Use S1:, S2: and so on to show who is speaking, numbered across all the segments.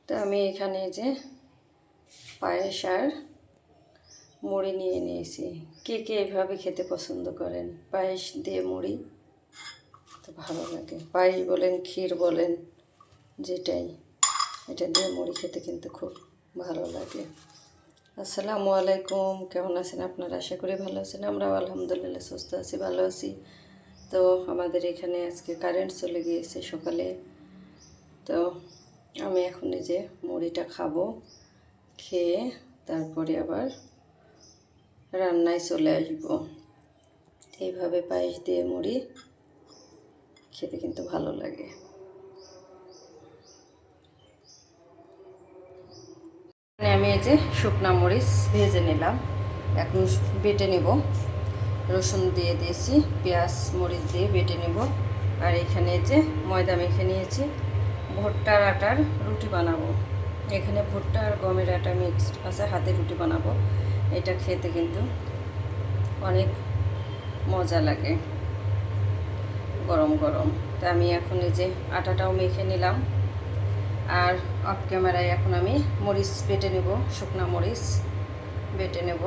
S1: তো আমি এখানে যে পায়েস আর মুড়ি নিয়ে নিয়েছি। কে কে এভাবে খেতে পছন্দ করেন? পায়েস দিয়ে মুড়ি তো ভালো লাগে। পায়েস বলেন, ক্ষীর বলেন, যেটাই, এটা দিয়ে মুড়ি খেতে কিন্তু খুব ভালো লাগে। আসসালামু আলাইকুম, কেমন আছেন আপনারা? আশা করি ভালো আছেন। আমরাও আলহামদুলিল্লাহ সুস্থ আছি, ভালো আছি। তো আমাদের এখানে আজকে কারেন্ট চলে গিয়েছে সকালে। তো আমি এখন এই যে মুড়িটা খাবো, খেয়ে তারপরে আবার রান্নায় চলে আসবো। এইভাবে পায়েস দিয়ে মুড়ি খেতে কিন্তু ভালো লাগে। আমি এই যে শুকনা মরিচ ভেজে নিলাম, এখন বেটে নেব। রসুন দিয়ে দিয়েছি, পেঁয়াজ মরিচ দিয়ে বেটে নেব। আর এখানে যে ময়দা মেখে নিয়েছি, ভুট্টার আটার রুটি বানাবো। এখানে ভুট্টা আর গমের আটা মিক্সড আছে, হাতে রুটি বানাবো। এটা খেতে কিন্তু অনেক মজা লাগে গরম গরম। তা আমি এখন এই যে আটাটাও মেখে নিলাম। আর অফ ক্যামেরায় এখন আমি মরিচ বেটে নেব, শুকনা মরিচ বেটে নেব।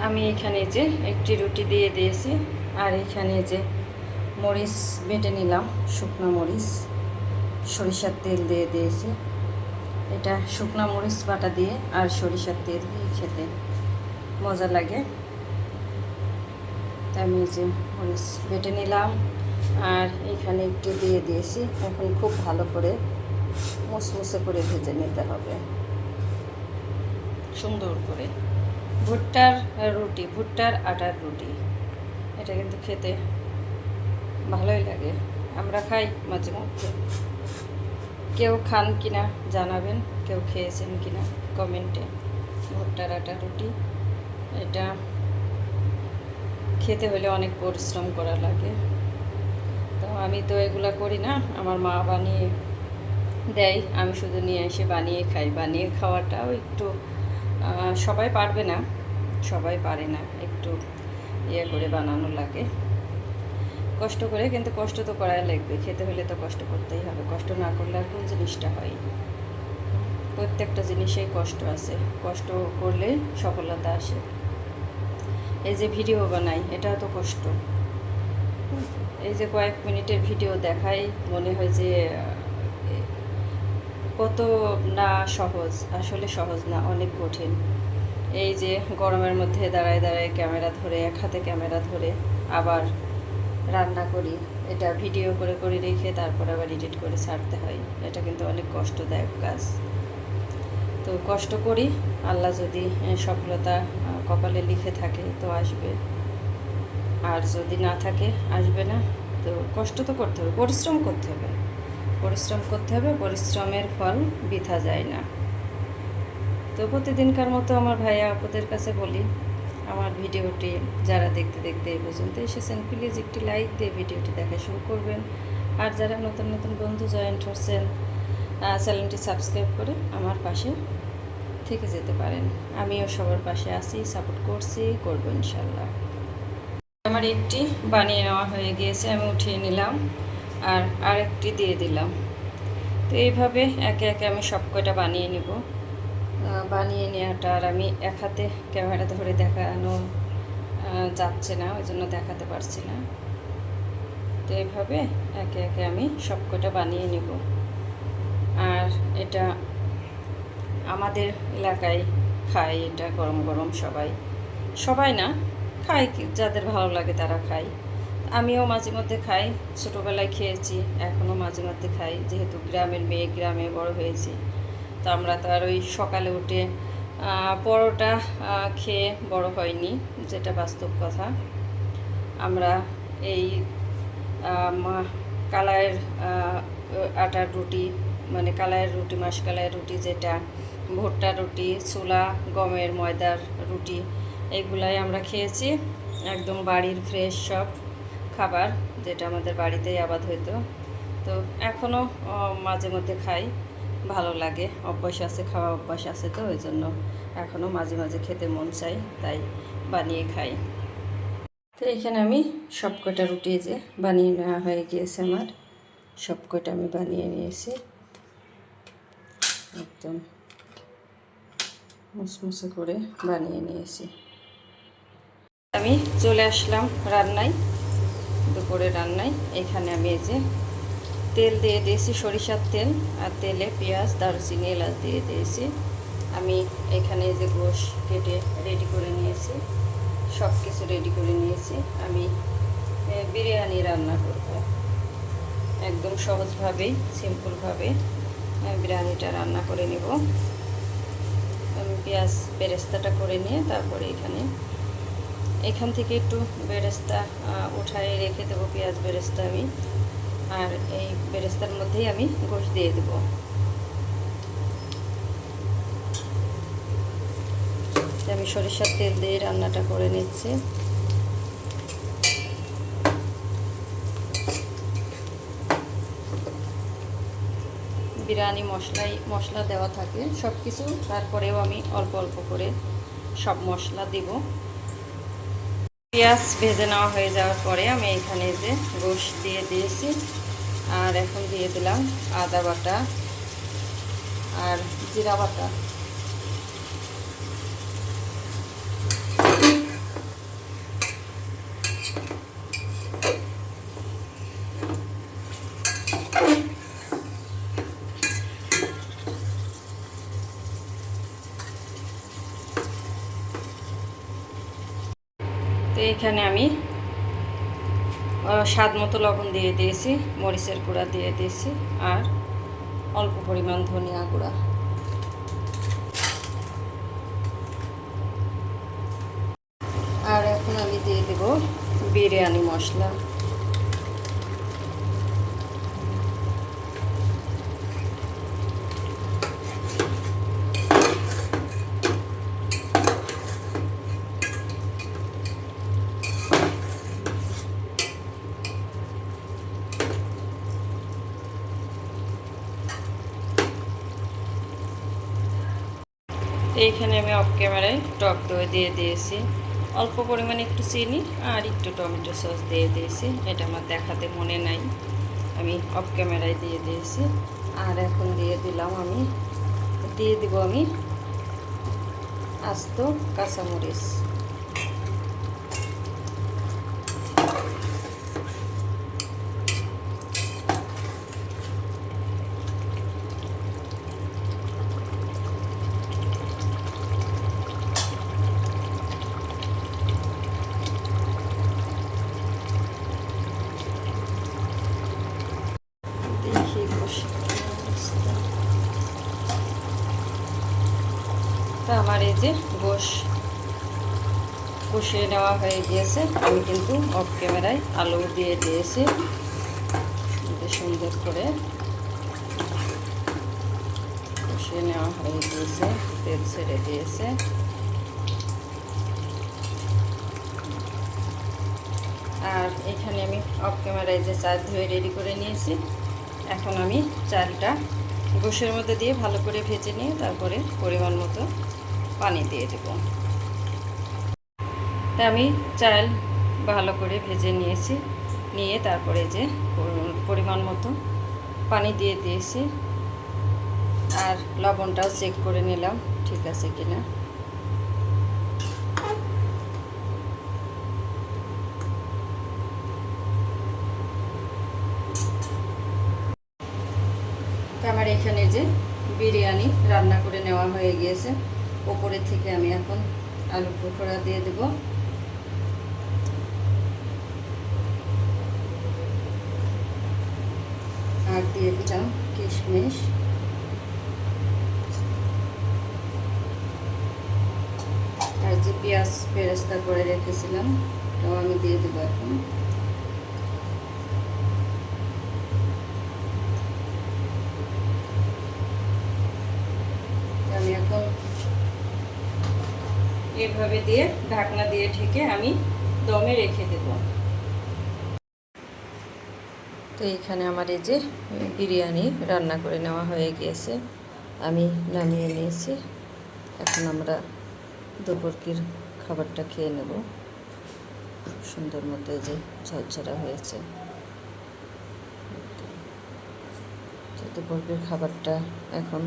S1: আমি এখানে যে একটি রুটি দিয়ে দিয়েছি, আর এখানে যে মরিচ বেটে নিলাম, শুকনা মরিচ, সরিষার তেল দিয়ে দিয়েছি। এটা শুকনা মরিচ বাটা দিয়ে আর সরিষার তেল দিয়ে খেতে মজা লাগে। তাই আমি যে মরিচ বেটে নিলাম আর এখানে একটু দিয়ে দিয়েছি। এখন খুব ভালো করে মুসমুসে করে ভেজে নিতে হবে, সুন্দর করে। ভুট্টার রুটি, ভুট্টার আটার রুটি, এটা কিন্তু খেতে ভালোই লাগে। আমরা খাই মাঝে মধ্যে। কেউ খান কিনা জানাবেন, কেউ খেয়েছেন কিনা কমেন্টে। ভুট্টার আটার রুটি এটা খেতে হলে অনেক পরিশ্রম করা লাগে। তো আমি তো এগুলা করি না, আমার মা বানিয়ে দেয়, আমি শুধু নিয়ে এসে বানিয়ে খাই। বানিয়ে খাওয়াটাও একটু, সবাই পারবে না, সবাই পারে না, একটু ইয়ে করে বানানো লাগে, কষ্ট করে। কিন্তু কষ্ট তো করাই লাগবে, খেতে হলে তো কষ্ট করতেই হবে। কষ্ট না করলে আর কোন জিনিসটা হয়? প্রত্যেকটা জিনিসেই কষ্ট আছে, কষ্ট করলে সফলতা আসে। এই যে ভিডিও বানাই, এটাও তো কষ্ট। এই যে কয়েক মিনিটের ভিডিও দেখাই, মনে হয় যে কত না সহজ, আসলে সহজ না, অনেক কঠিন। এই যে গরমের মধ্যে দাঁড়ায় দাঁড়ায় ক্যামেরা ধরে, এক হাতে ক্যামেরা ধরে আবার রান্না করি, এটা ভিডিও করে করে রেখে তারপর আবার এডিট করে ছাড়তে হয়। এটা কিন্তু অনেক কষ্টদায়ক কাজ। তো কষ্ট করি, আল্লাহ যদি সফলতা কপালে লিখে থাকে তো আসবে, আর যদি না থাকে আসবে না। তো কষ্ট তো করতে হবে, পরিশ্রম করতে হবে, পরিশ্রম করতে হবে। পরিশ্রমের ফল বৃথা যায় না। তো প্রতিদিনকার মতো আমার ভাইয়া আপুদের কাছে বলি, আমার ভিডিওটি যারা দেখতে দেখতে এই পর্যন্ত এসেছেন, প্লিজ একটি লাইক দিয়ে ভিডিওটি দেখা শুরু করবেন। আর যারা নতুন নতুন বন্ধু জয়েন্ট হচ্ছেন, চ্যানেলটি সাবস্ক্রাইব করে আমার পাশে থেকে যেতে পারেন। আমিও সবার পাশে আছি, সাপোর্ট করবো ইনশাল্লাহ। আমার একটি বানিয়ে নেওয়া হয়ে গিয়েছে, আমি উঠিয়ে নিলাম আর আরেকটি দিয়ে দিলাম। তো এইভাবে একে একে আমি সব কয়টা বানিয়ে নিব। বানিয়ে নেওয়াটা আর আমি এক হাতে ক্যামেরা ধরে দেখানো যাচ্ছে না, ওই জন্য দেখাতে পারছি না। তো এইভাবে একে একে আমি সব কয়টা বানিয়ে নিব। আর এটা আমাদের এলাকায় খায়, এটা গরম গরম সবাই, সবাই না, খায়, যাদের ভালো লাগে তারা খায়। আমিও মাঝে মধ্যে খাই, ছোটোবেলায় খেয়েছি, এখনও মাঝে মধ্যে খাই। যেহেতু গ্রামের মেয়ে, গ্রামে বড় হয়েছি, তো আমরা তো আর ওই সকালে উঠে পরোটা খেয়ে বড় হয়নি, যেটা বাস্তব কথা। আমরা এই কালাইয়ের আটার রুটি, মানে কালাইয়ের রুটি, মাসকলাইয়ের রুটি, যেটা ভুট্টার রুটি, ছোলা গমের ময়দার রুটি, এগুলাই আমরা খেয়েছি। একদম বাড়ির ফ্রেশ সব খাবার, যেটা আমাদের বাড়িতেই আবাদ হইতো। তো এখনও মাঝে মধ্যে খাই, ভালো লাগে, অভ্যাস আছে, খাওয়া অভ্যাস আছে, তো ওই জন্য এখনও মাঝে মাঝে খেতে মন চাই, তাই বানিয়ে খাই। তো এখানে আমি সব কয়টা রুটি যে বানিয়ে নেওয়া হয়ে গিয়েছে আমার, সব কয়টা আমি বানিয়ে নিয়েছি। একদম মুসমুসে করে বানিয়ে নিয়েছি। আমি চলে আসলাম রান্নায়, দুপুরে রান্নায়। এখানে আমি এই যে তেল দিয়ে দিয়েছি, সরিষার তেল, আর তেলে পেঁয়াজ, দারুচিনি, এলাচ দিয়ে দিয়েছি। আমি এখানে এই যে গোশ কেটে রেডি করে নিয়েছি, সব কিছু রেডি করে নিয়েছি। আমি বিরিয়ানি রান্না করব, একদম সহজভাবেই সিম্পলভাবে বিরিয়ানিটা রান্না করে নেব। আমি পেঁয়াজ বেরেস্তাটা করে নিয়ে তারপরে এখান থেকে একটু বেরেস্তা উঠায় রেখে দেবো, পেঁয়াজ বেরেস্তা আমি। আর এই বেরেস্তার মধ্যেই আমি গোশ দিয়ে দেব। আমি সরিষার তেল দিয়ে রান্নাটা করে নিচ্ছি। বিরিয়ানি মশলা দেওয়া থাকে সব কিছু, তারপরেও আমি অল্প অল্প করে সব মশলা দিব। পেঁয়াজ ভেজে নেওয়া হয়ে যাওয়ার পরে আমি এখানে যে গোশ দিয়ে দিয়েছি, আর এখন দিয়ে দিলাম আদা বাটা আর জিরা বাটা। তো এখানে আমি স্বাদ মতো লবণ দিয়ে দিয়েছি, মরিচের গুঁড়া দিয়ে দিয়েছি, আর অল্প পরিমাণ ধনিয়া গুঁড়া। আর এখন আমি দিয়ে দেব বিরিয়ানি মশলা। এইখানে আমি অফ ক্যামেরায় টক দই দিয়ে দিয়েছি, অল্প পরিমাণে একটু চিনি আর একটু টমেটো সস দিয়ে দিয়েছি। এটা আমার দেখাতে মনে নাই, আমি অফ ক্যামেরায় দিয়ে দিয়েছি। আর এখন দিয়ে দিব আমি আস্ত কাঁচামরিচ। তো আমার এই যে গোশ কষিয়ে নেওয়া হয়ে গিয়েছে। আমি কিন্তু অফ ক্যামেরায় আলু দিয়ে দিয়েছি, সুন্দর করে কষিয়ে নেওয়া হয়ে গিয়েছে, তেল ছেড়ে দিয়েছে। আর এখানে আমি অফ ক্যামেরায় যে চাল ধুয়ে রেডি করে নিয়েছি, এখন আমি চালটা গোশের মধ্যে দিয়ে ভালো করে ভেজে নিয়ে তারপরে পরিমাণ মতো পানি দিয়ে দেব। তা আমি চাল ভালো করে ভেজে নিয়ে তারপরে যে পরিমাণ মতো পানি দিয়ে দিয়েছি, আর লবণটাও চেক করে নিলাম ঠিক আছে কিনা। আমার এখানে যে বিরিয়ানি রান্না করে নেওয়া হয়ে গিয়েছে, ওপরে থেকে আমি এখন আলু পকোড়া দিয়ে দেব। আর দিয়ে দিলাম কিশমিশ। আর যে পেঁয়াজ বেরেস্তা করে রেখেছিলাম ওটাও আমি দিয়ে দেবো এখন। আমি এখন এভাবে দিয়ে ঢাকনা দিয়ে ঢেকে আমি দমে রেখে দেব। তো এইখানে আমার এই যে বিরিয়ানি রান্না করে নেওয়া হয়ে গিয়েছে, আমি নামিয়ে নিয়েছি। এখন আমরা দুপুরকির খাবারটা খেয়ে নেব। সুন্দর মতো যে ঝরঝরা হয়েছে, দুপুরকির খাবারটা এখন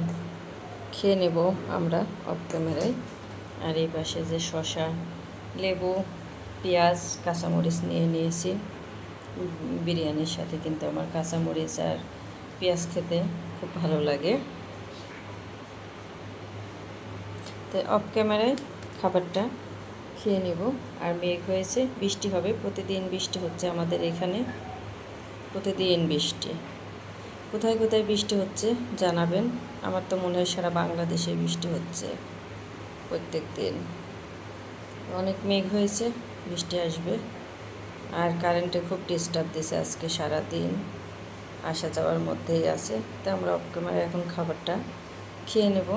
S1: খেয়ে নেব আমরা অফ ক্যামেরায়। আর এই পাশে যে শসা, লেবু, পেঁয়াজ, কাঁচামরিচ নিয়ে নিয়েছি। বিরিয়ানির সাথে কিন্তু আমার কাঁচামরিচ আর পেঁয়াজ খেতে খুব ভালো লাগে। তো অফ ক্যামেরায় খাবারটা খেয়ে নেব। আর মেঘ হয়েছে, বৃষ্টি হবে, প্রতিদিন বৃষ্টি হচ্ছে আমাদের এখানে, প্রতিদিন বৃষ্টি। কোথায় কোথায় বৃষ্টি হচ্ছে জানাবেন। আমার তো মনে হয় সারা বাংলাদেশে বৃষ্টি হচ্ছে প্রত্যেক দিন। অনেক মেঘ হয়েছে, বৃষ্টি আসবে। আর কারেন্টে খুব ডিস্টার্ব দিছে আজকে সারা দিন, আসা যাওয়ার মধ্যেই আছে। তো আমরা অফ ক্যামেরায় এখন খাবারটা খেয়ে নেব।